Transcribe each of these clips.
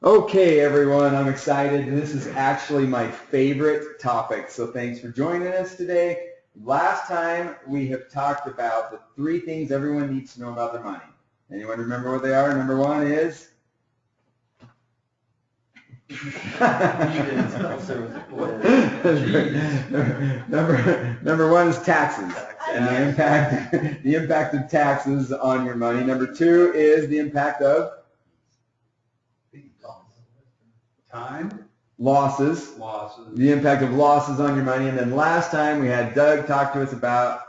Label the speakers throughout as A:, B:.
A: Okay, everyone, I'm excited. This is actually my favorite topic, so thanks for joining us today. Last time we have talked about the three things everyone needs to know about their money. Anyone remember what they are? Number one is? number one is taxes and the impact of taxes on your money. Number two is the impact of
B: Time.
A: Losses. The impact of losses on your money. And then last time we had Doug talk to us about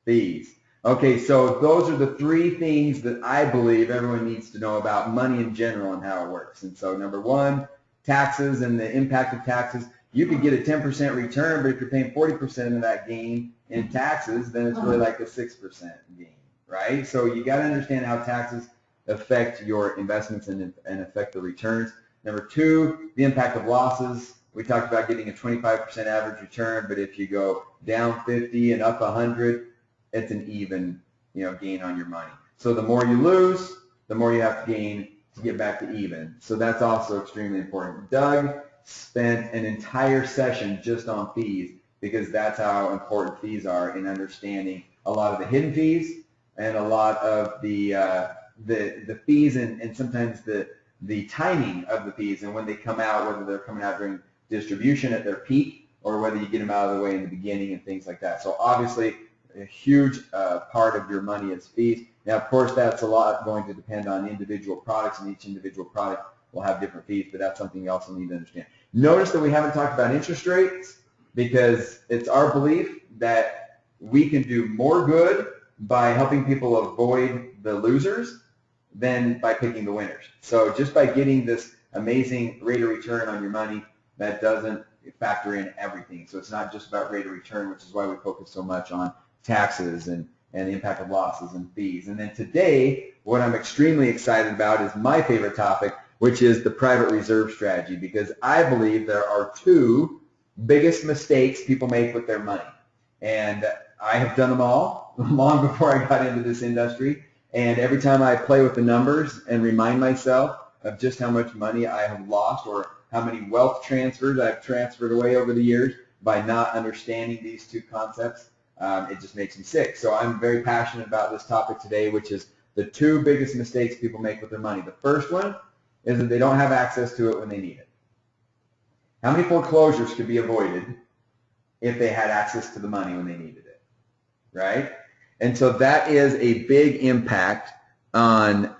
A: fees. Okay, so those are the three things that I believe everyone needs to know about money in general and how it works. And so number one, taxes and the impact of taxes. You could get a 10% return, but if you're paying 40% of that gain in taxes, then it's really like a 6% gain, right? So you got to understand how taxes affect your investments and affect the returns. Number two, the impact of losses. We talked about getting a 25% average return, but if you go down 50 and up 100, it's an even, gain on your money. So the more you lose, the more you have to gain to get back to even. So that's also extremely important. Doug spent an entire session just on fees because that's how important fees are in understanding a lot of the hidden fees and a lot of the fees and sometimes the timing of the fees and when they come out, whether they're coming out during distribution at their peak or whether you get them out of the way in the beginning and things like that. So obviously a huge part of your money is fees. Now, of course, that's a lot going to depend on individual products, and each individual product will have different fees, but that's something you also need to understand. Notice that we haven't talked about interest rates because it's our belief that we can do more good by helping people avoid the losers than by picking the winners. So just by getting this amazing rate of return on your money, that doesn't factor in everything. So it's not just about rate of return, which is why we focus so much on taxes and the impact of losses and fees. And then today, what I'm extremely excited about is my favorite topic, which is the private reserve strategy, because I believe there are two biggest mistakes people make with their money. And I have done them all long before I got into this industry. And every time I play with the numbers and remind myself of just how much money I have lost or how many wealth transfers I've transferred away over the years by not understanding these two concepts, it just makes me sick. So I'm very passionate about this topic today, which is the two biggest mistakes people make with their money. The first one is that they don't have access to it when they need it. How many foreclosures could be avoided if they had access to the money when they needed it, right? And so that is a big impact on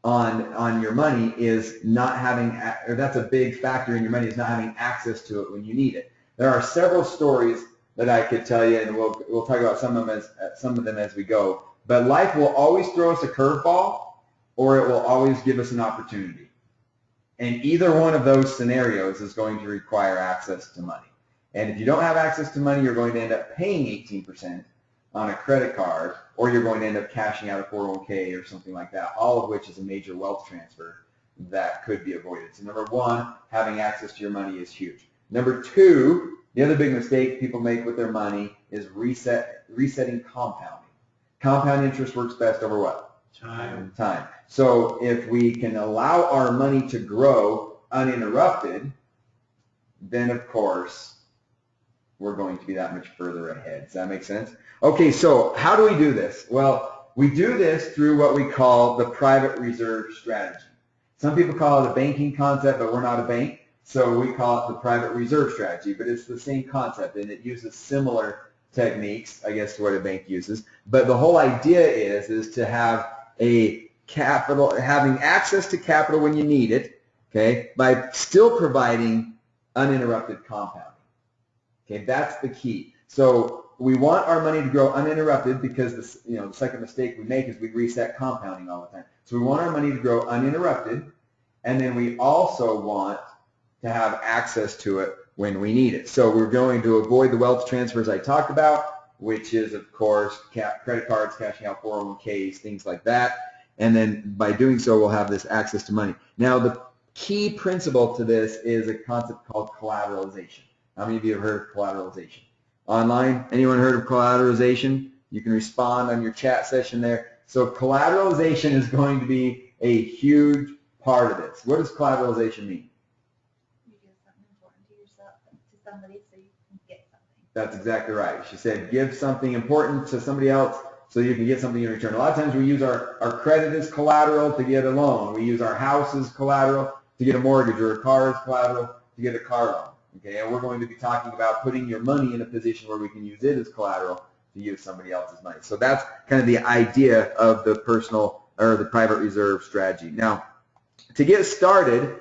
A: your money is not having, or that's a big factor in your money is not having access to it when you need it. There are several stories that I could tell you, and we'll talk about some of them as we go. But life will always throw us a curveball, or it will always give us an opportunity. And either one of those scenarios is going to require access to money. And if you don't have access to money, you're going to end up paying 18% on a credit card, or you're going to end up cashing out a 401k or something like that, all of which is a major wealth transfer that could be avoided. So number one, having access to your money is huge. Number two, the other big mistake people make with their money is resetting compounding. Compound interest works best over what?
B: Time.
A: So if we can allow our money to grow uninterrupted, then of course we're going to be that much further ahead. Does that make sense? Okay, so how do we do this? Well, we do this through what we call the private reserve strategy. Some people call it a banking concept, but we're not a bank, so we call it the private reserve strategy, but it's the same concept, and it uses similar techniques, I guess, to what a bank uses. But the whole idea is to have having access to capital when you need it, okay, by still providing uninterrupted compounding. Okay, that's the key. So we want our money to grow uninterrupted because the second mistake we make is we reset compounding all the time. So we want our money to grow uninterrupted, and then we also want to have access to it when we need it. So we're going to avoid the wealth transfers I talked about, which is, of course, credit cards, cashing out 401ks, things like that. And then by doing so, we'll have this access to money. Now, the key principle to this is a concept called collateralization. How many of you have heard of collateralization? Online, anyone heard of collateralization? You can respond on your chat session there. So collateralization is going to be a huge part of this. What does collateralization mean?
C: You give something important to yourself, to somebody, so you can get something.
A: That's exactly right. She said give something important to somebody else so you can get something in return. A lot of times we use our credit as collateral to get a loan. We use our house as collateral to get a mortgage, or a car as collateral to get a car loan. Okay, and we're going to be talking about putting your money in a position where we can use it as collateral to use somebody else's money. So that's kind of the idea of the personal or the private reserve strategy. Now, to get started,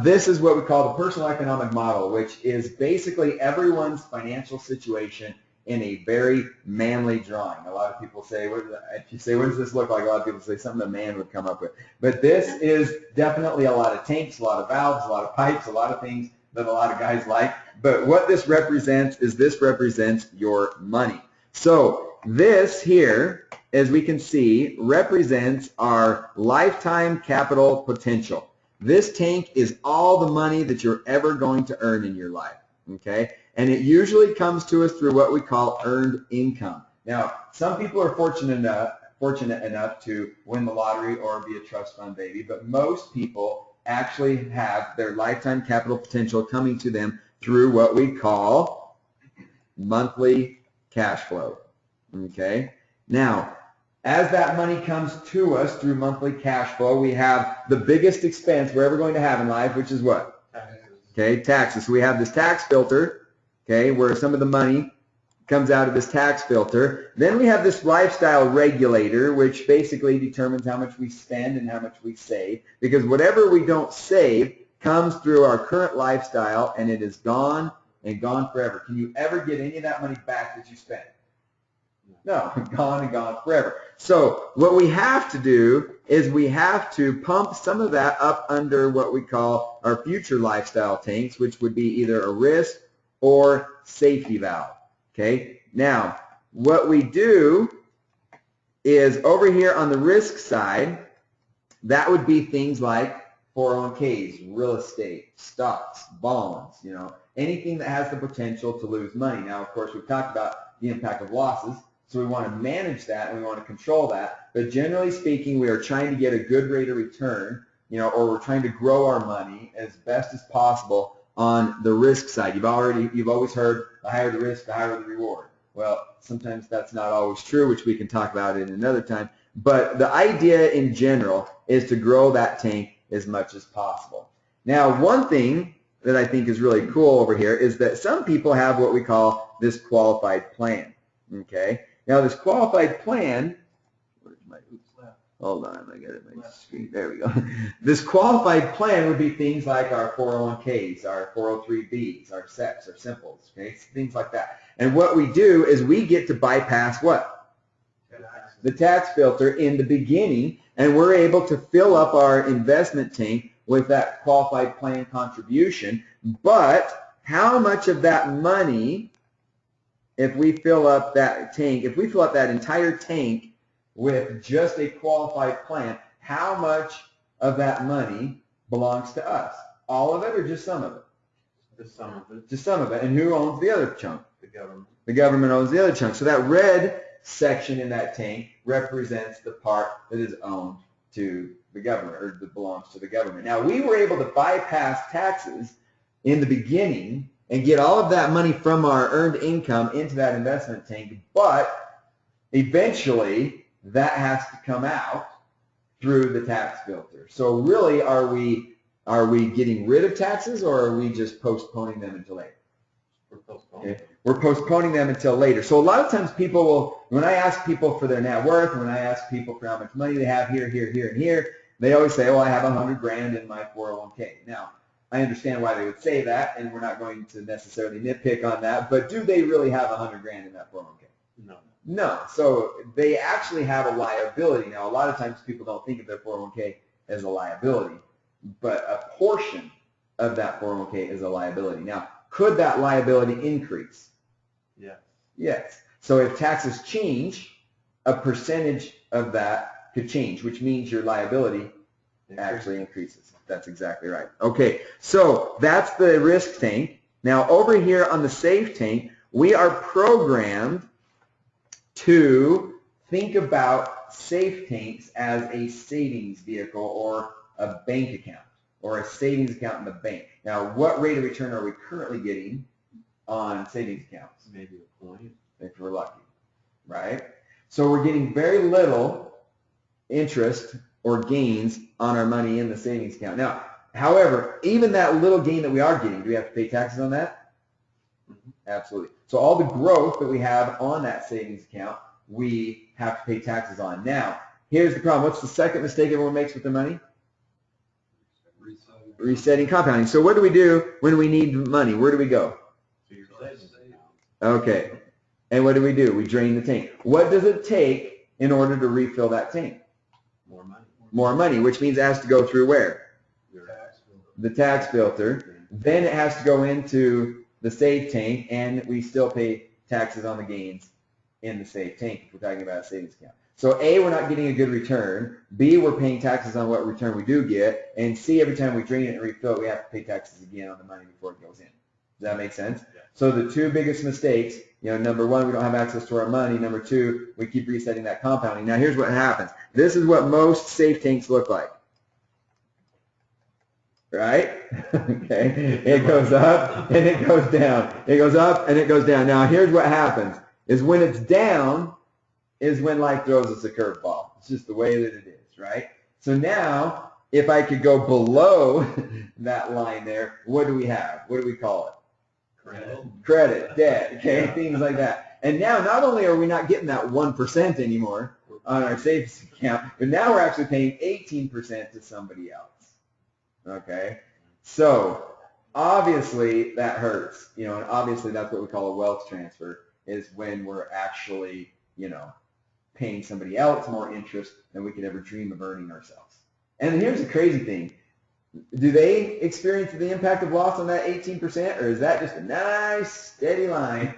A: this is what we call the personal economic model, which is basically everyone's financial situation in a very manly drawing. A lot of people say, if you say, what does this look like? A lot of people say something a man would come up with. But this is definitely a lot of tanks, a lot of valves, a lot of pipes, a lot of things that a lot of guys like. But what this represents is this represents your money. So this here, as we can see, represents our lifetime capital potential. This tank is all the money that you're ever going to earn in your life, okay? And it usually comes to us through what we call earned income. Now, some people are fortunate enough to win the lottery or be a trust fund baby, but most people actually have their lifetime capital potential coming to them through what we call monthly cash flow, okay? Now, as that money comes to us through monthly cash flow, we have the biggest expense we're ever going to have in life, which is what?
B: Taxes.
A: Okay, taxes. So we have this tax filter, okay, where some of the money comes out of this tax filter. Then we have this lifestyle regulator, which basically determines how much we spend and how much we save, because whatever we don't save comes through our current lifestyle, and it is gone and gone forever. Can you ever get any of that money back that you spent? No, gone and gone forever. So what we have to do is we have to pump some of that up under what we call our future lifestyle tanks, which would be either a risk or safety valve. Okay, now what we do is over here on the risk side, that would be things like 401ks, real estate, stocks, bonds, you know, anything that has the potential to lose money. Now, of course, we've talked about the impact of losses, so we want to manage that and we want to control that. But generally speaking, we are trying to get a good rate of return, you know, or we're trying to grow our money as best as possible on the risk side. You've always heard the higher the risk, the higher the reward. Well, sometimes that's not always true, which we can talk about in another time. But the idea in general is to grow that tank as much as possible. Now, one thing that I think is really cool over here is that some people have what we call this qualified plan. Okay. Now, this qualified plan, where's my, hold on, I got it on my screen. There we go. This qualified plan would be things like our 401ks, our 403bs, our SEPs, our simples, okay, things like that. And what we do is we get to bypass what? The tax filter in the beginning, and we're able to fill up our investment tank with that qualified plan contribution. But how much of that money, if we fill up that tank, if we fill up that entire tank with just a qualified plan, how much of that money belongs to us? All of it or just some of it?
B: Just some of it.
A: Just some of it. And who owns the other chunk?
B: The government.
A: The government owns the other chunk. So that red section in that tank represents the part that is owned to the government, or that belongs to the government. Now, we were able to bypass taxes in the beginning and get all of that money from our earned income into that investment tank, but eventually that has to come out through the tax filter. So really, are we getting rid of taxes, or are we just postponing them until later?
B: We're postponing.
A: Okay. We're postponing them until later. So a lot of times people will, when I ask people for their net worth, when I ask people for how much money they have here, here, here, and here, they always say, well, I have $100,000 in my 401k. Now, I understand why they would say that, and we're not going to necessarily nitpick on that, but do they really have $100,000 in that 401k?
B: No.
A: No. So they actually have a liability. Now, a lot of times people don't think of their 401k as a liability, but a portion of that 401k is a liability. Now, could that liability increase?
B: Yes.
A: Yes. So if taxes change, a percentage of that could change, which means your liability actually increases. That's exactly right. Okay, so that's the risk tank. Now over here on the safe tank, we are programmed to think about safe tanks as a savings vehicle or a bank account or a savings account in the bank. Now, what rate of return are we currently getting on savings accounts?
B: Maybe a point.
A: If we're lucky, right? So we're getting very little interest or gains on our money in the savings account. Now, however, even that little gain that we are getting, do we have to pay taxes on that?
B: Mm-hmm.
A: Absolutely. So all the growth that we have on that savings account, we have to pay taxes on. Now, here's the problem. What's the second mistake everyone makes with their money? Resetting compounding. So what do we do when we need money? Where do we go?
B: So your savings account.
A: Okay. And what do? We drain the tank. What does it take in order to refill that tank?
B: More money.
A: More money, which means it has to go through where?
B: Your tax filter.
A: The tax filter. Then it has to go into the safe tank, and we still pay taxes on the gains in the safe tank if we're talking about a savings account. So A, we're not getting a good return. B, we're paying taxes on what return we do get. And C, every time we drain it and refill it, we have to pay taxes again on the money before it goes in. Does that make sense?
B: Yeah.
A: So the two biggest mistakes, number one, we don't have access to our money. Number two, we keep resetting that compounding. Now here's what happens. This is what most safe tanks look like. Right? Okay. It goes up and it goes down. It goes up and it goes down. Now here's what happens is when it's down is when life throws us a curveball. It's just the way that it is, right? So now if I could go below that line there, what do we have? What do we call it? Credit, debt, okay, things like that. And now not only are we not getting that 1% anymore on our savings account, but now we're actually paying 18% to somebody else. Okay? So obviously that hurts, and obviously that's what we call a wealth transfer, is when we're actually, paying somebody else more interest than we could ever dream of earning ourselves. And here's the crazy thing. Do they experience the impact of loss on that 18%, or is that just a nice, steady line?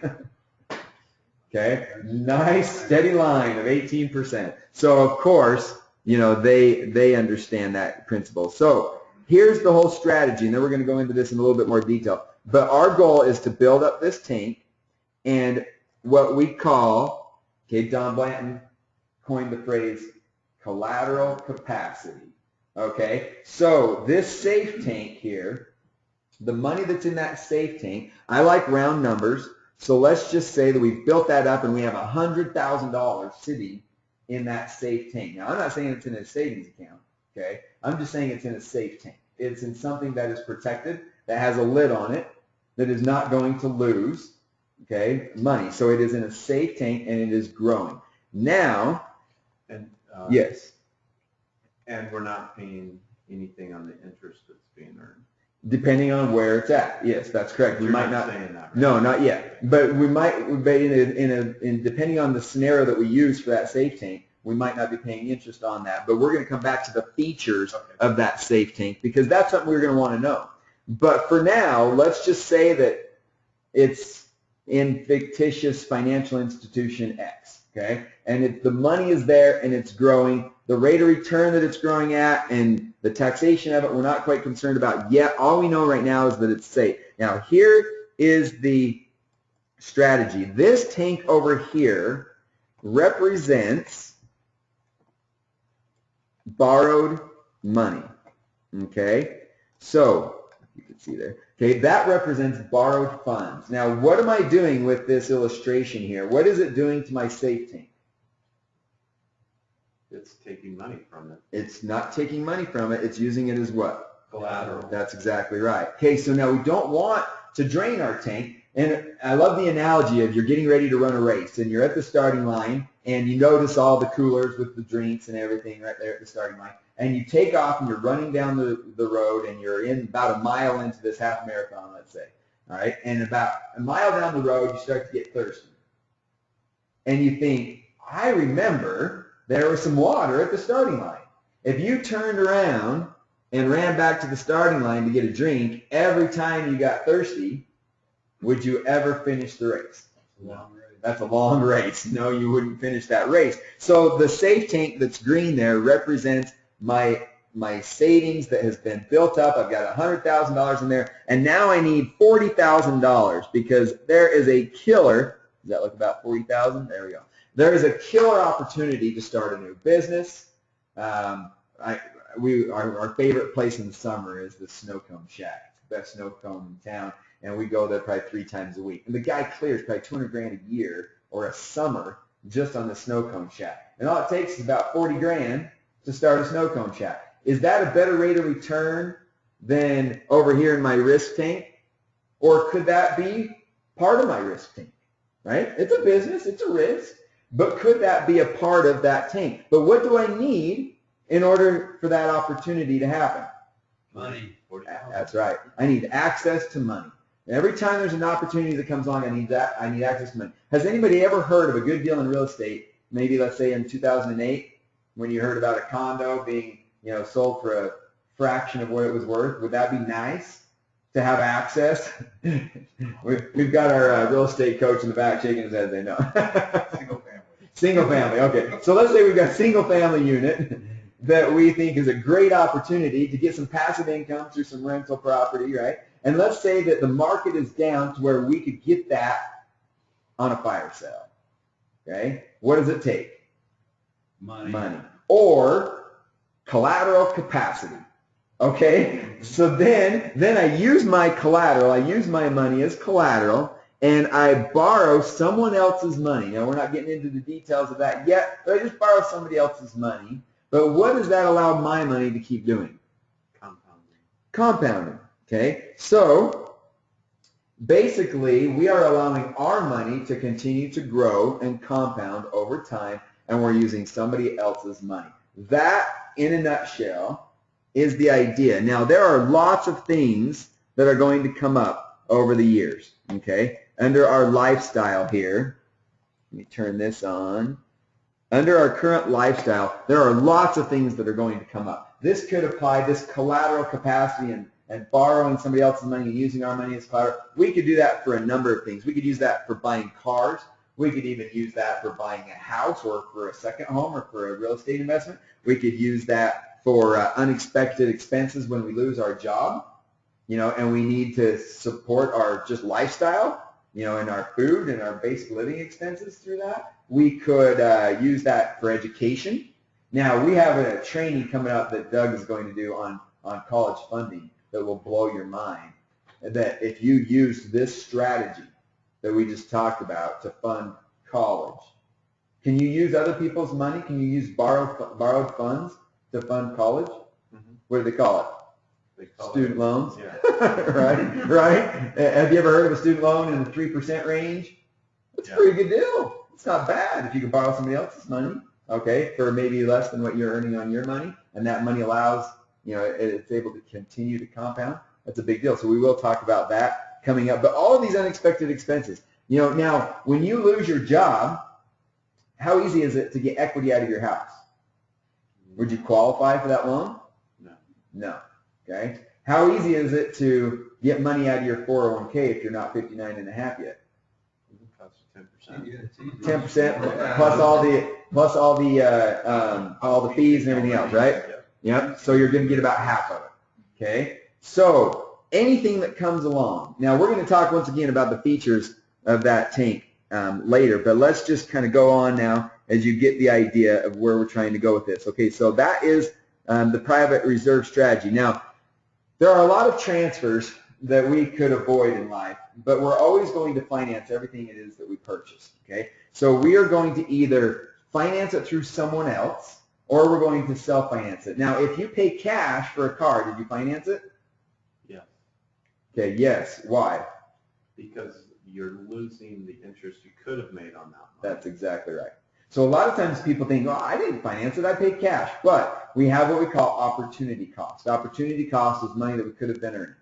A: Okay, nice, steady line of 18%. So, of course, they understand that principle. So here's the whole strategy, and then we're going to go into this in a little bit more detail. But our goal is to build up this tank, and what we call, Don Blanton coined the phrase collateral capacity. Okay, so this safe tank here, the money that's in that safe tank, I like round numbers, so let's just say that we've built that up and we have $100,000 sitting in that safe tank. Now, I'm not saying it's in a savings account, okay? I'm just saying it's in a safe tank. It's in something that is protected, that has a lid on it, that is not going to lose, okay, money. So it is in a safe tank and it is growing. Now, yes.
B: And we're not paying anything on the interest that's being earned.
A: Depending on where it's at. Yes, that's correct. We might not.
B: Saying that, right?
A: No, not yet. But we might. But in depending on the scenario that we use for that safe tank, we might not be paying interest on that. But we're going to come back to the features of that safe tank because that's something we're going to want to know. But for now, let's just say that it's in fictitious financial institution X. Okay, and the money is there and it's growing. The rate of return that it's growing at and the taxation of it, we're not quite concerned about yet. All we know right now is that it's safe. Now, here is the strategy. This tank over here represents borrowed money. Okay? So, you can see there. Okay, that represents borrowed funds. Now, what am I doing with this illustration here? What is it doing to my safe tank?
B: It's taking money from it.
A: It's not taking money from it. It's using it as what?
B: Collateral.
A: That's exactly right. Okay, so now we don't want to drain our tank. And I love the analogy of you're getting ready to run a race and you're at the starting line and you notice all the coolers with the drinks and everything right there at the starting line. And you take off and you're running down the road and you're in about a mile into this half marathon, let's say. All right, and about a mile down the road, you start to get thirsty. And you think, I remember there was some water at the starting line. If you turned around and ran back to the starting line to get a drink every time you got thirsty, would you ever finish the race? That's a long race. No, you wouldn't finish that race. So the safe tank that's green there represents my savings that has been built up. I've got $100,000 in there, and now I need $40,000 because there is a killer. Does that look about 40,000? There we go. There is a killer opportunity to start a new business, our favorite place in the summer is the Snow Cone Shack. It's the best snow cone in town, and we go there probably 3 times a week. And the guy clears probably $200,000 a year or a summer just on the Snow Cone Shack. And all it takes is about $40,000 to start a Snow Cone Shack. Is that a better rate of return than over here in my risk tank? Or could that be part of my risk tank, right? It's a business, it's a risk, but could that be a part of that tank? But what do I need in order for that opportunity to happen?
D: Money.
A: That's right. I need access to money. Every time there's an opportunity that comes along, I need access to money. Has anybody ever heard of a good deal in real estate? Maybe let's say in 2008, when you heard about a condo being, sold for a fraction of what it was worth. Would that be nice to have access? We've got our real estate coach in the back shaking his head saying no.
D: Single family.
A: Single family. Okay. So let's say we've got a single family unit that we think is a great opportunity to get some passive income through some rental property, right? And let's say that the market is down to where we could get that on a fire sale. Okay? What does it take?
D: Money.
A: Or collateral capacity. Okay? So then I use my collateral, I use my money as collateral, and I borrow someone else's money. Now, we're not getting into the details of that yet, but I just borrow somebody else's money. But what does that allow my money to keep doing? Compounding. Okay? So, basically, we are allowing our money to continue to grow and compound over time, and we're using somebody else's money. That, in a nutshell, is the idea. Now, there are lots of things that are going to come up over the years, okay? Under our lifestyle here, let me turn this on. Under our current lifestyle, there are lots of things that are going to come up. This could apply, this collateral capacity and borrowing somebody else's money and using our money as collateral. We could do that for a number of things. We could use that for buying cars. We could even use that for buying a house or for a second home or for a real estate investment. We could use that for unexpected expenses when we lose our job, and we need to support our just lifestyle, and our food and our basic living expenses through that. We could use that for education. Now, we have a training coming up that Doug is going to do on college funding that will blow your mind. That if you use this strategy that we just talked about to fund college, can you use other people's money? Can you use borrowed funds to fund college?
B: Mm-hmm.
A: What do they call it? Student loans.
B: Yeah.
A: Right? Have you ever heard of a student loan in the 3% range? That's a pretty good deal. It's not bad if you can borrow somebody else's money, okay, for maybe less than what you're earning on your money, and that money allows, it's able to continue to compound. That's a big deal. So we will talk about that coming up. But all of these unexpected expenses, now when you lose your job, how easy is it to get equity out of your house? Would you qualify for that loan? No. Okay. How easy is it to get money out of your 401k if you're not 59 and a half yet? 10% plus all the fees and everything else, right? Yep. So you're going to get about half of it. Okay. So anything that comes along. Now we're going to talk once again about the features of that tank later, but let's just kind of go on now as you get the idea of where we're trying to go with this. Okay. So that is the private reserve strategy. Now, there are a lot of transfers that we could avoid in life, but we're always going to finance everything it is that we purchase, okay? So we are going to either finance it through someone else or we're going to self-finance it. Now, if you pay cash for a car, did you finance it?
B: Yeah.
A: Okay, yes. Why?
B: Because you're losing the interest you could have made on that money.
A: That's exactly right. So a lot of times people think, oh, I didn't finance it, I paid cash. But we have what we call opportunity cost. Opportunity cost is money that we could have been earning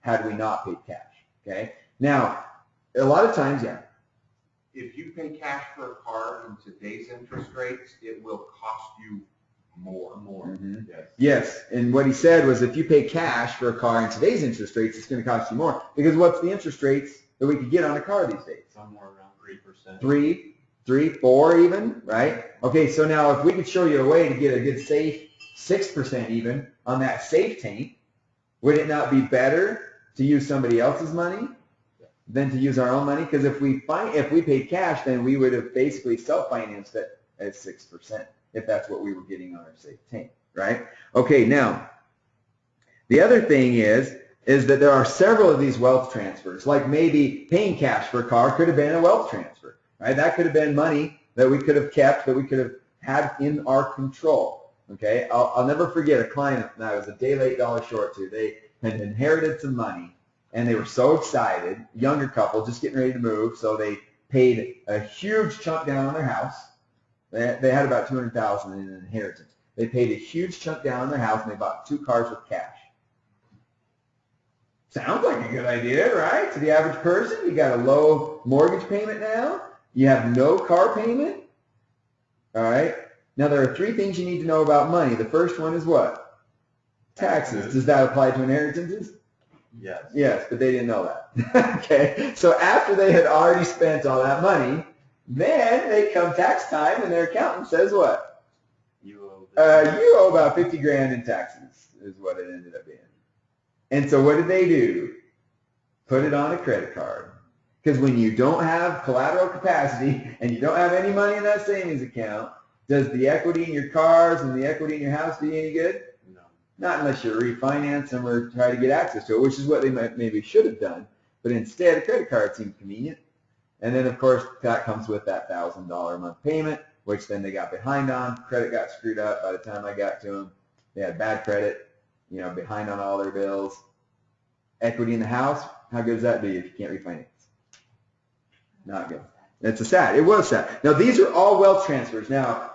A: had we not paid cash, okay? Now, a lot of times, yeah.
E: If you pay cash for a car in today's interest rates, it will cost you more.
A: Mm-hmm.
B: Yes.
A: Yes, and what he said was if you pay cash for a car in today's interest rates, it's going to cost you more. Because what's the interest rates that we could get on a car these days?
B: Somewhere around 3%.
A: 3, 4 even, right? Okay, so now if we could show you a way to get a good safe 6% even on that safe tank, would it not be better to use somebody else's money than to use our own money? Because if we paid cash, then we would have basically self-financed it at 6%. if that's what we were getting on our safe tank, right? Okay, now, the other thing is that there are several of these wealth transfers, like maybe paying cash for a car could have been a wealth transfer, right? That could have been money that we could have kept, that we could have had in our control, okay? I'll never forget a client that I was a day late, dollar short to. They had inherited some money, and they were so excited, younger couple, just getting ready to move, so they paid a huge chunk down on their house. They had about $200,000 in inheritance. They paid a huge chunk down on their house, and they bought 2 cars with cash. Sounds like a good idea, right? To the average person, you got a low mortgage payment now. You have no car payment. All right. Now, there are 3 things you need to know about money. The first one is what? Taxes. Does that apply to inheritances?
B: Yes.
A: Yes, but they didn't know that. Okay. So after they had already spent all that money, then they come tax time, and their accountant says what?
B: You owe
A: You owe about 50 grand in taxes, is what it ended up being. And so what did they do? Put it on a credit card. Because when you don't have collateral capacity and you don't have any money in that savings account, does the equity in your cars and the equity in your house do you any good?
B: No.
A: Not unless you refinance them or try to get access to it, which is what they maybe should have done. But instead, a credit card seems convenient. And then, of course, that comes with that $1,000 a month payment, which then they got behind on. Credit got screwed up by the time I got to them. They had bad credit, behind on all their bills. Equity in the house, how good does that do if you can't refinance? Not good. It's sad. It was sad. Now, these are all wealth transfers. Now,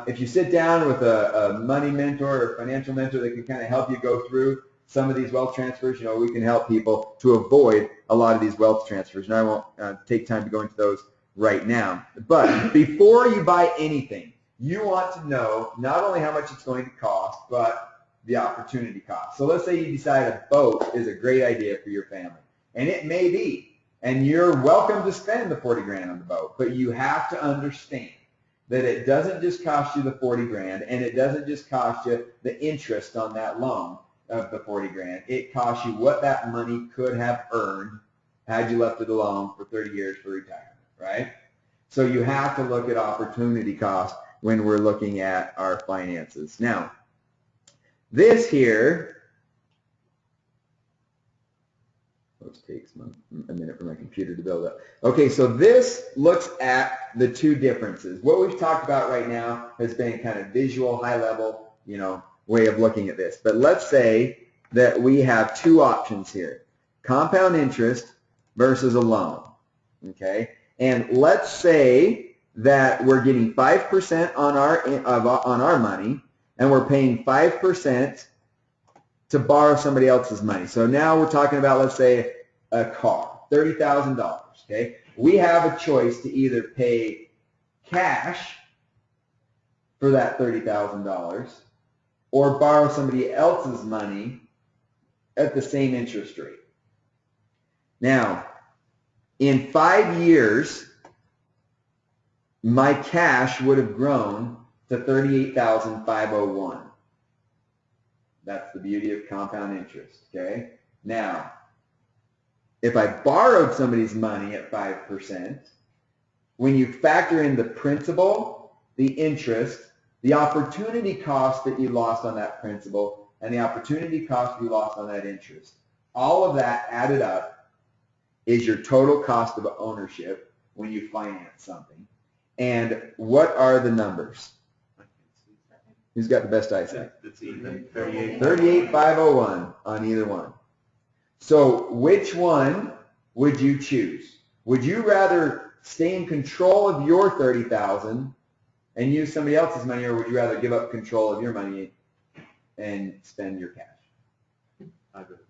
A: if you sit down with a money mentor or financial mentor that can kind of help you go through some of these wealth transfers, we can help people to avoid a lot of these wealth transfers. And I won't take time to go into those right now. But before you buy anything, you want to know not only how much it's going to cost, but the opportunity cost. So let's say you decide a boat is a great idea for your family. And it may be. And you're welcome to spend the 40 grand on the boat. But you have to understand that it doesn't just cost you the 40 grand, and it doesn't just cost you the interest on that loan of the 40 grand. It costs you what that money could have earned had you left it alone for 30 years for retirement, right? So you have to look at opportunity cost when we're looking at our finances. Now, this here, takes a minute for my computer to build up. Okay, so this looks at the 2 differences. What we've talked about right now has been kind of visual, high level, way of looking at this. But let's say that we have 2 options here. Compound interest versus a loan. Okay? And let's say that we're getting 5% on our money, and we're paying 5% to borrow somebody else's money. So now we're talking about, let's say, a car, $30,000, okay? We have a choice to either pay cash for that $30,000 or borrow somebody else's money at the same interest rate. Now, in 5 years, my cash would have grown to $38,501. That's the beauty of compound interest, okay? Now, if I borrowed somebody's money at 5%, when you factor in the principal, the interest, the opportunity cost that you lost on that principal, and the opportunity cost you lost on that interest, all of that added up is your total cost of ownership when you finance something. And what are the numbers? Who's got the best eyesight?
B: It's even 38.
A: 38,501 on either one. So which one would you choose? Would you rather stay in control of your $30,000 and use somebody else's money, or would you rather give up control of your money and spend your cash?
B: I'd rather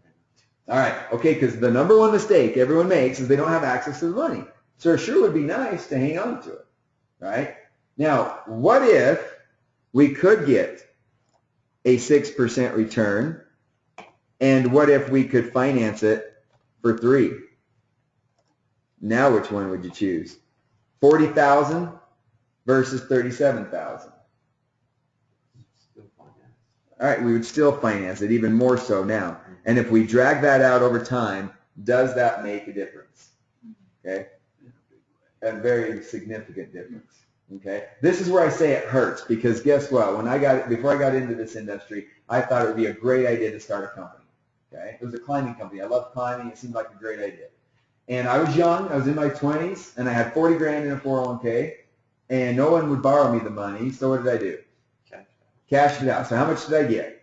A: All right, okay, because the number one mistake everyone makes is they don't have access to the money. So it sure would be nice to hang on to it, right? Now, what if we could get a 6% return, and what if we could finance it for 3%? Now which one would you choose? 40,000 versus 37,000.
B: still finance.
A: All right, we would still finance it, even more so now. And if we drag that out over time, does that make a difference? Okay? A very significant difference. Okay, this is where I say it hurts, because guess what? Before I got into this industry, I thought it would be a great idea to start a company. Okay, it was a climbing company. I loved climbing. It seemed like a great idea. And I was young. I was in my 20s, and I had 40 grand in a 401k, and no one would borrow me the money. So what did I do? Cashed it out. So how much did I get?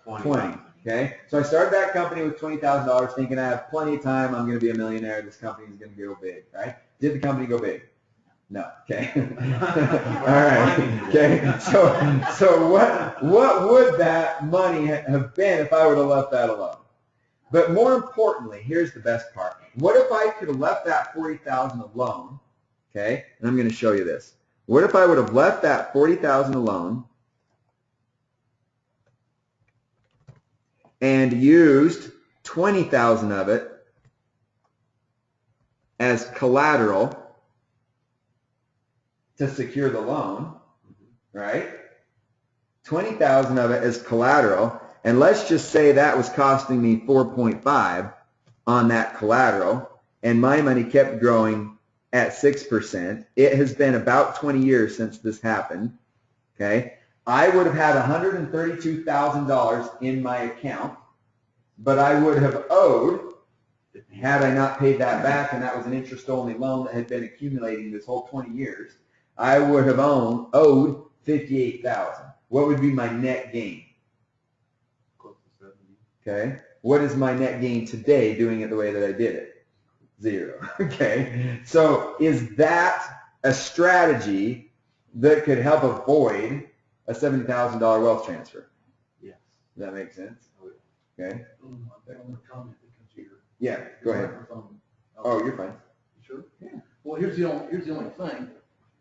A: 20. Okay, so I started that company with $20,000, thinking I have plenty of time. I'm going to be a millionaire. This company is going to go big. Right? Did the company go big? No. Okay. All right. Okay. So what would that money have been if I would have left that alone? But more importantly, here's the best part. What if I could have left that $40,000 alone? Okay. And I'm going to show you this. What if I would have left that $40,000 alone and used 20,000 of it as collateral to secure the loan, right? 20,000 of it as collateral, and let's just say that was costing me 4.5 on that collateral, and my money kept growing at 6%. It has been about 20 years since this happened, okay? I would have had $132,000 in my account, but I would have owed, had I not paid that back, and that was an interest-only loan that had been accumulating this whole 20 years, I would have owed $58,000. What would be my net gain?
B: Close to 70.
A: Okay. What is my net gain today doing it the way that I did it? 0. Okay. So is that a strategy that could help avoid a $70,000 wealth transfer?
B: Yes.
A: Does that make sense? Okay.
D: I want to comment because you're.
A: Yeah. Go ahead. Oh, you're fine.
F: Sure.
A: Yeah.
F: Well, here's the only thing.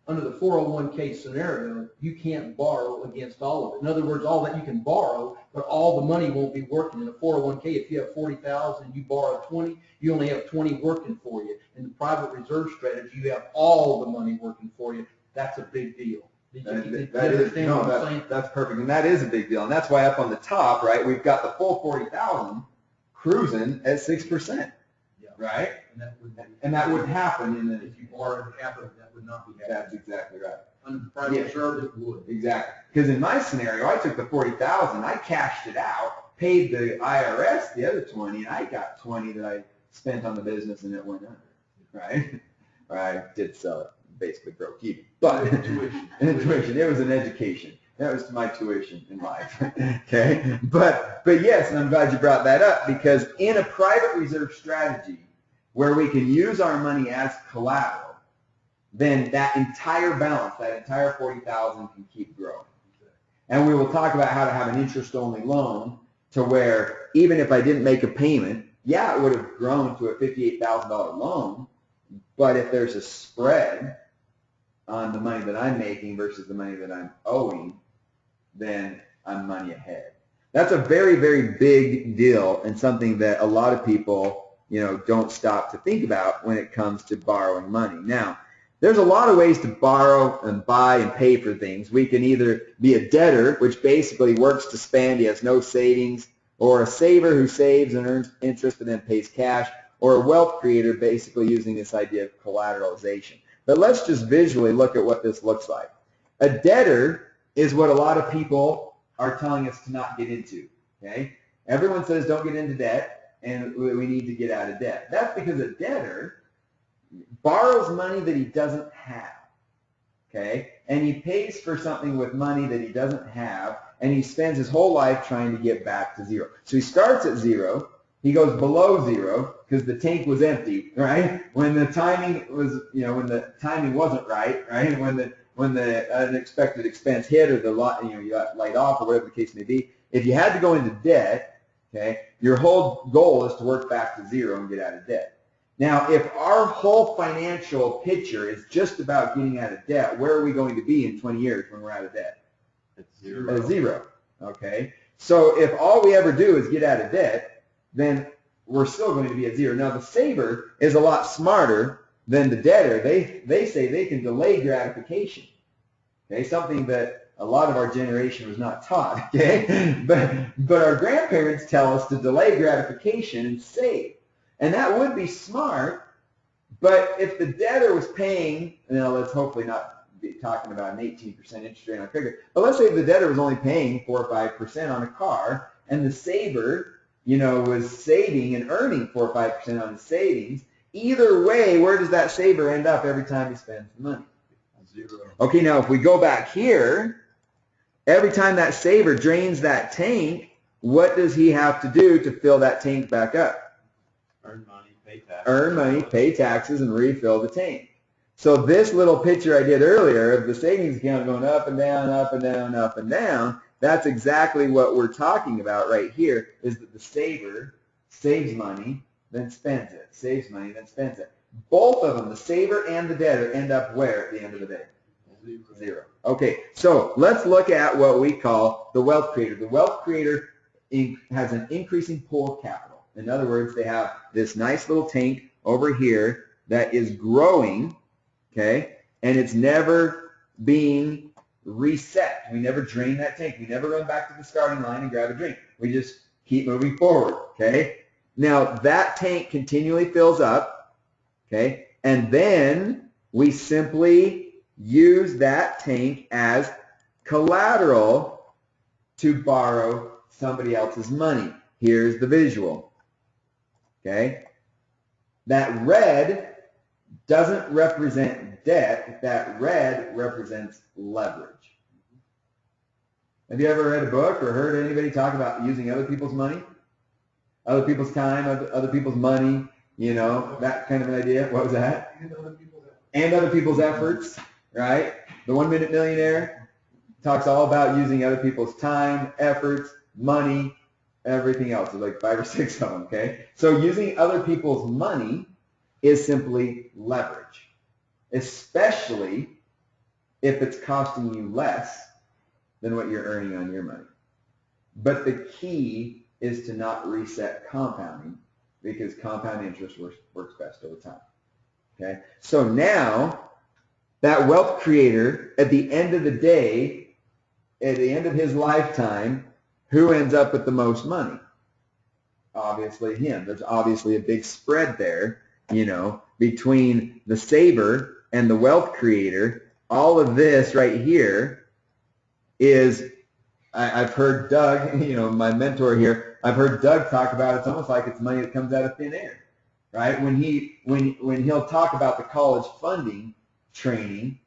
F: Under the 401k scenario, you can't borrow against all of it. In other words, all that you can borrow, but all the money won't be working. In a 401k, if you have 40,000 and you borrow 20, you only have 20 working for you. In the private reserve strategy, you have all the money working for you. That's a big deal.
A: That's perfect, and that is a big deal, and that's why up on the top, right, we've got the full 40,000 cruising at 6%, right? And that wouldn't happen
F: If you borrowed half of it, that would not be happening.
A: That's exactly right.
F: Under the private reserve, it would.
A: Exactly. Because in my scenario, I took the 40,000, I cashed it out, paid the IRS the other 20, and I got 20 that I spent on the business, and it went under, right? Or I did sell it, basically broke even. But tuition, it was an education. That was my tuition in life. Okay, but yes, and I'm glad you brought that up, because in a private reserve strategy where we can use our money as collateral, then that entire balance, that entire 40,000 can keep growing. And we will talk about how to have an interest-only loan to where even if I didn't make a payment, yeah, it would have grown to a $58,000 loan, but if there's a spread on the money that I'm making versus the money that I'm owing, then I'm money ahead. That's a very, very big deal, and something that a lot of people, don't stop to think about when it comes to borrowing money. Now, there's a lot of ways to borrow and buy and pay for things. We can either be a debtor, which basically works to spend, he has no savings, or a saver who saves and earns interest and then pays cash, or a wealth creator, basically using this idea of collateralization. But let's just visually look at what this looks like. A debtor is what a lot of people are telling us to not get into, okay? Everyone says don't get into debt, and we need to get out of debt. That's because a debtor borrows money that he doesn't have, okay? And he pays for something with money that he doesn't have, and he spends his whole life trying to get back to zero. So he starts at zero, he goes below zero because the tank was empty, right? When the timing was, when the timing wasn't right, right? When the unexpected expense hit, or you got laid off, or whatever the case may be. If you had to go into debt, okay, your whole goal is to work back to zero and get out of debt. Now, if our whole financial picture is just about getting out of debt, where are we going to be in 20 years when we're out of debt?
B: At 0.
A: At 0, okay? So if all we ever do is get out of debt, then we're still going to be at 0. Now, the saver is a lot smarter than the debtor. They say they can delay gratification, okay? Something that a lot of our generation was not taught, okay? But our grandparents tell us to delay gratification and save. And that would be smart, but if the debtor was paying, let's hopefully not be talking about an 18% interest rate on credit. But let's say the debtor was only paying 4 or 5% on a car, and the saver, was saving and earning 4 or 5% on his savings. Either way, where does that saver end up every time he spends the money?
B: 0.
A: Okay, now if we go back here, every time that saver drains that tank, what does he have to do to fill that tank back up?
B: Earn money, pay taxes.
A: Earn money, pay taxes, and refill the tank. So this little picture I did earlier of the savings account going up and down, up and down, up and down, that's exactly what we're talking about right here, is that the saver saves money, then spends it. Saves money, then spends it. Both of them, the saver and the debtor, end up where at the end of the day? 0. Okay, so let's look at what we call the wealth creator. The wealth creator has an increasing pool of capital. In other words, they have this nice little tank over here that is growing, okay, and it's never being reset. We never drain that tank. We never run back to the starting line and grab a drink. We just keep moving forward, okay? Now, that tank continually fills up, okay, and then we simply use that tank as collateral to borrow somebody else's money. Here's the visual, okay? That red doesn't represent debt. That red represents leverage. Have you ever read a book or heard anybody talk about using other people's money? Other people's time, other people's money, that kind of an idea? What was that? And other people's efforts, right? The 1 Minute Millionaire talks all about using other people's time, efforts, money, everything else. There's like 5 or 6 of them, okay? So using other people's money is simply leverage, especially if it's costing you less than what you're earning on your money. But the key is to not reset compounding, because compound interest works best over time, okay? So now, that wealth creator, at the end of the day, at the end of his lifetime, who ends up with the most money? Obviously him. There's obviously a big spread there, between the saver and the wealth creator. All of this right here is, I've heard Doug, my mentor here, I've heard Doug talk about it's almost like it's money that comes out of thin air, right? When he'll talk about the college funding training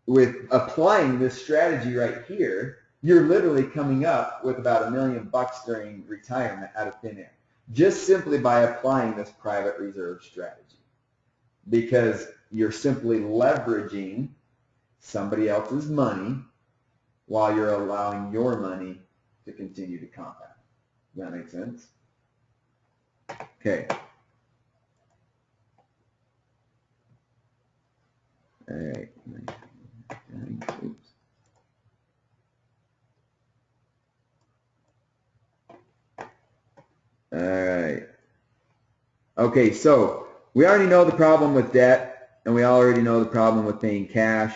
A: with applying this strategy right here, you're literally coming up with about $1 million during retirement out of thin air, just simply by applying this private reserve strategy, because you're simply leveraging somebody else's money while you're allowing your money to continue to compound. Does that make sense? Okay. All right. Oops. All right. Okay, so we already know the problem with debt, and we already know the problem with paying cash.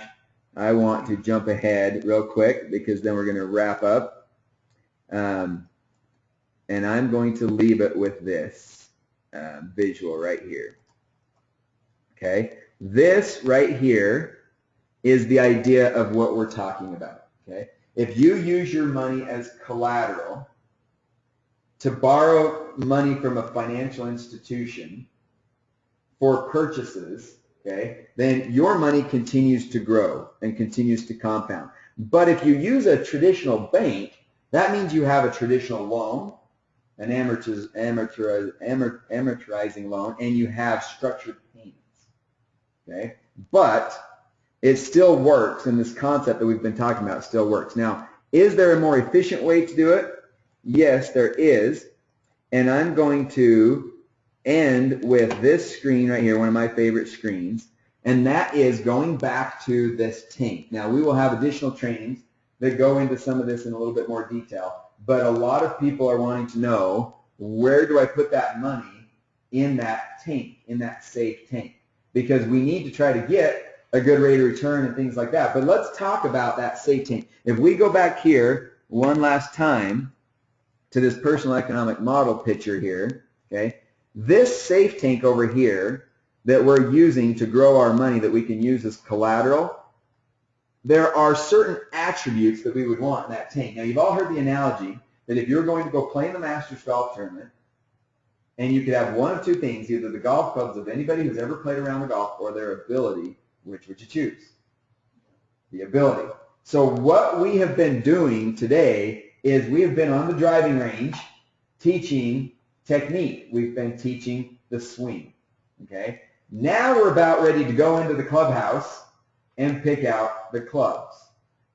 A: I want to jump ahead real quick, because then we're going to wrap up. And I'm going to leave it with this visual right here. Okay? This right here is the idea of what we're talking about. Okay? If you use your money as collateral to borrow money from a financial institution for purchases, okay, then your money continues to grow and continues to compound. But if you use a traditional bank, that means you have a traditional loan, an amortizing loan, and you have structured payments, okay? But it still works, and this concept that we've been talking about still works. Now, is there a more efficient way to do it? Yes, there is, and I'm going to end with this screen right here, one of my favorite screens, and that is going back to this tank. Now, we will have additional trainings that go into some of this in a little bit more detail, but a lot of people are wanting to know, where do I put that money in that tank, in that safe tank? Because we need to try to get a good rate of return and things like that. But let's talk about that safe tank. If we go back here one last time to this personal economic model picture here, okay, this safe tank over here that we're using to grow our money that we can use as collateral, there are certain attributes that we would want in that tank. Now, you've all heard the analogy that if you're going to go play in the Masters Golf Tournament, and you could have one of two things, either the golf clubs of anybody who's ever played around the golf or their ability, which would you choose? The ability. So what we have been doing today is we have been on the driving range teaching technique. We've been teaching the swing. Okay? Now we're about ready to go into the clubhouse and pick out the clubs.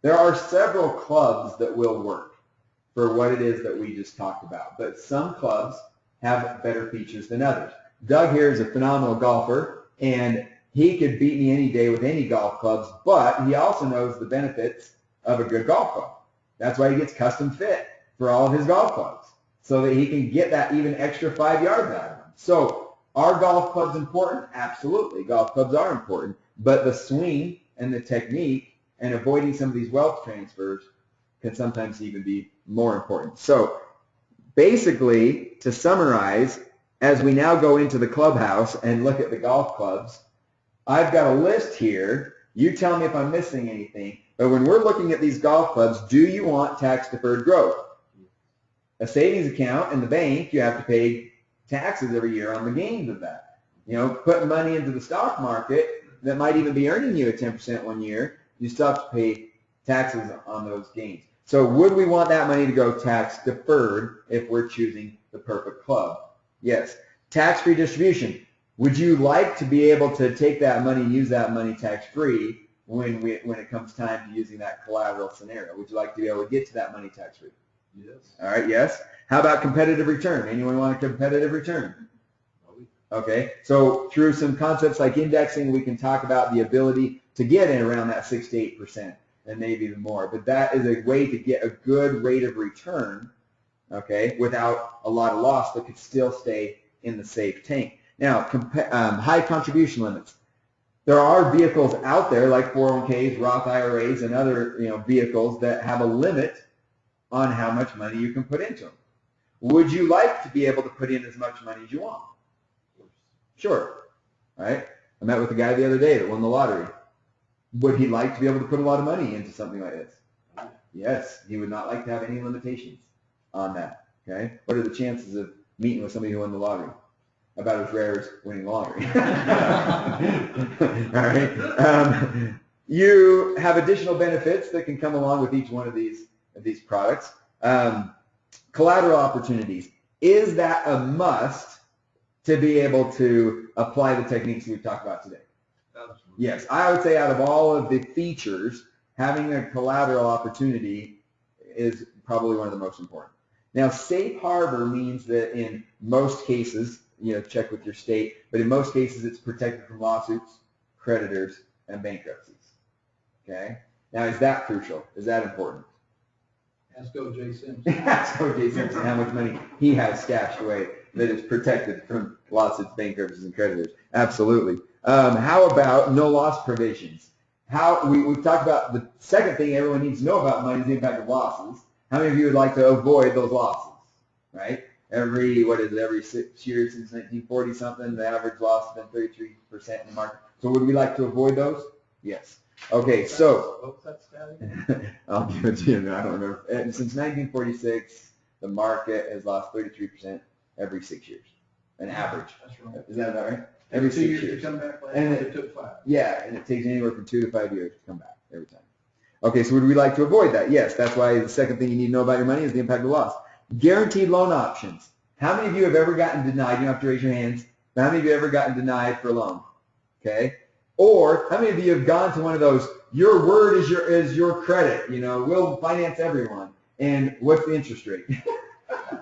A: There are several clubs that will work for what it is that we just talked about, but some clubs have better features than others. Doug here is a phenomenal golfer, and he could beat me any day with any golf clubs, but he also knows the benefits of a good golf club. That's why he gets custom fit for all of his golf clubs, so that he can get that even extra 5 yards out of them. So are golf clubs important? Absolutely. Golf clubs are important, but the swing and the technique and avoiding some of these wealth transfers can sometimes even be more important. So basically, to summarize, as we now go into the clubhouse and look at the golf clubs, I've got a list here. You tell me if I'm missing anything. But when we're looking at these golf clubs, do you want tax-deferred growth? A savings account in the bank, you have to pay taxes every year on the gains of that. You know, putting money into the stock market that might even be earning you a 10% one year, you still have to pay taxes on those gains. So would we want that money to go tax-deferred if we're choosing the perfect club? Yes. Tax-free distribution. Would you like to be able to take that money and use that money tax-free when it comes time to using that collateral scenario? Would you like to be able to get to that money tax-free?
B: Yes.
A: All right, yes. How about competitive return? Anyone want a competitive return? Okay, so through some concepts like indexing, we can talk about the ability to get in around that 6 to 8% and maybe even more. But that is a way to get a good rate of return, okay, without a lot of loss that could still stay in the safe tank. Now, high contribution limits. There are vehicles out there like 401ks, Roth IRAs, and other vehicles that have a limit on how much money you can put into them. Would you like to be able to put in as much money as you want? Sure. Right? I met with a guy the other day that won the lottery. Would he like to be able to put a lot of money into something like this? Yes. He would not like to have any limitations on that. Okay? What are the chances of meeting with somebody who won the lottery? About as rare as winning the lottery. All right. You have additional benefits that can come along with each one of these products. Collateral opportunities. Is that a must to be able to apply the techniques we've talked about today?
B: Absolutely.
A: Yes, I would say out of all of the features, having a collateral opportunity is probably one of the most important. Now, safe harbor means that in most cases, check with your state, but in most cases it's protected from lawsuits, creditors, and bankruptcies. Okay? Now, is that crucial? Is that important?
F: Ask O.J. Simpson.
A: Ask O.J. Simpson how much money he has stashed away that is protected from lawsuits, bankruptcies, and creditors. Absolutely. How about no loss provisions? We've talked about the second thing everyone needs to know about money is the impact of losses. How many of you would like to avoid those losses? Right? Every 6 years since 1940 something, the average loss has been 33% in the market. So would we like to avoid those? Yes. Okay, so
B: What's that stat again?
A: I'll give it to you. I don't remember. Since 1946, the market has lost 33% every 6 years, an average.
F: That's right.
A: Is that about right? Every 6 years.
F: To come back last
A: And
F: year, it took 5.
A: Yeah, and it takes anywhere from 2 to 5 years to come back every time. Okay, so would we like to avoid that? Yes, that's why the second thing you need to know about your money is the impact of loss. Guaranteed loan options. How many of you have ever gotten denied? You don't have to raise your hands. But how many of you have ever gotten denied for a loan? Okay. Or how many of you have gone to one of those, your word is your credit, we'll finance everyone. And what's the interest rate?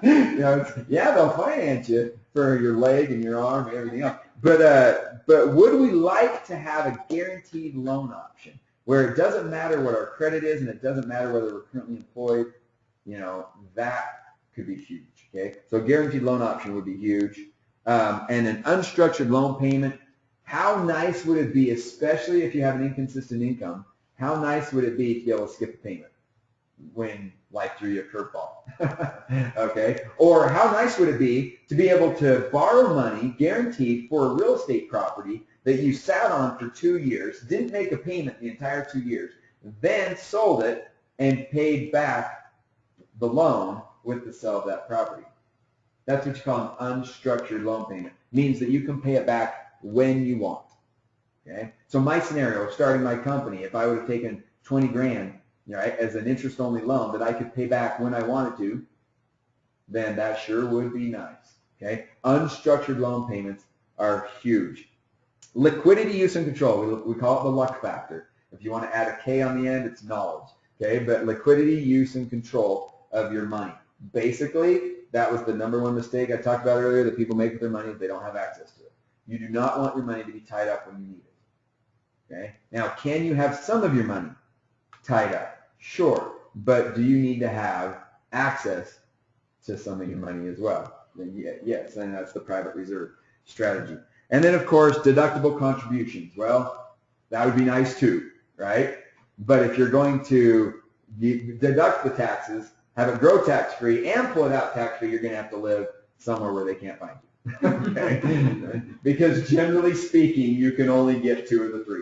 A: Yeah, they'll finance you for your leg and your arm and everything else. But would we like to have a guaranteed loan option where it doesn't matter what our credit is and it doesn't matter whether we're currently employed? That could be huge. Okay, so a guaranteed loan option would be huge. And an unstructured loan payment. How nice would it be, especially if you have an inconsistent income, how nice would it be to be able to skip a payment when life threw you a curveball? Okay? Or how nice would it be to be able to borrow money guaranteed for a real estate property that you sat on for 2 years, didn't make a payment the entire 2 years, then sold it and paid back the loan with the sale of that property. That's what you call an unstructured loan payment. Means that you can pay it back when you want. Okay? So my scenario, starting my company, if I would have taken 20 grand, right, as an interest-only loan that I could pay back when I wanted to, then that sure would be nice. Okay? Unstructured loan payments are huge. Liquidity, use, and control. We call it the luck factor. If you want to add a K on the end, it's knowledge. Okay? But liquidity, use, and control of your money. Basically, that was the number one mistake I talked about earlier that people make with their money is they don't have access to it. You do not want your money to be tied up when you need it. Okay? Now, can you have some of your money tied up? Sure. But do you need to have access to some of your money as well? Then yes, and that's the private reserve strategy. And then, of course, deductible contributions. Well, that would be nice too, right? But if you're going to deduct the taxes, have it grow tax-free, and pull it out tax-free, you're going to have to live somewhere where they can't find you. Okay? Because generally speaking, you can only get 2 of the 3.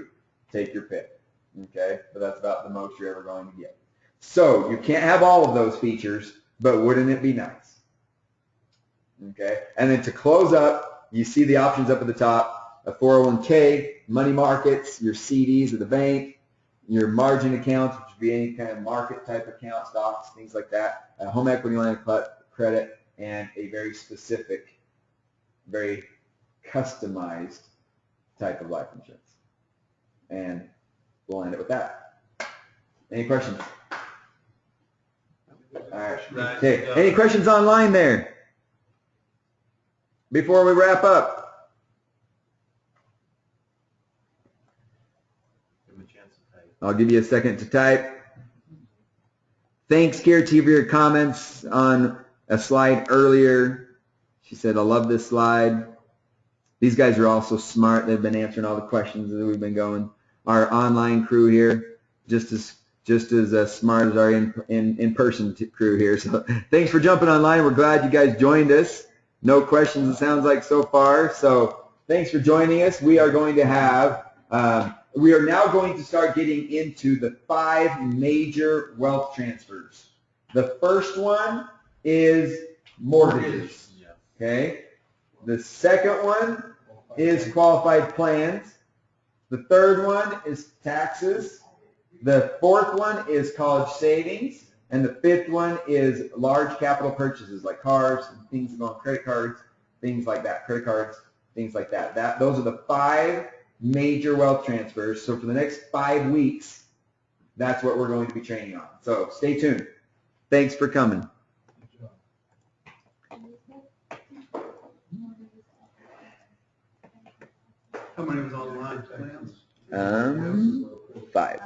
A: Take your pick. Okay? But that's about the most you're ever going to get. So you can't have all of those features, but wouldn't it be nice? Okay? And then to close up, you see the options up at the top, a 401k, money markets, your CDs at the bank, your margin accounts, which would be any kind of market type account, stocks, things like that, a home equity line of credit, and a very specific, very customized type of life insurance. And we'll end it with that. Any questions? All right. Okay. Any questions online there? Before we wrap up. I'll give you a second to type. Thanks, Kirti, for your comments on a slide earlier. She said, I love this slide. These guys are also smart. They've been answering all the questions that we've been going. Our online crew here, just as smart as our in-person crew here. So thanks for jumping online. We're glad you guys joined us. No questions, it sounds like, so far. So thanks for joining us. We are going to have... we are now going to start getting into the 5 major wealth transfers. The first one is mortgages. Okay. The second one is qualified plans. The third one is taxes. The fourth one is college savings. And the fifth one is large capital purchases like cars and things that go on credit cards, things like that. Credit cards, things like that. Those are the 5 major wealth transfers. So for the next 5 weeks, that's what we're going to be training on. So stay tuned. Thanks for coming.
D: How many was on the line?
A: 5.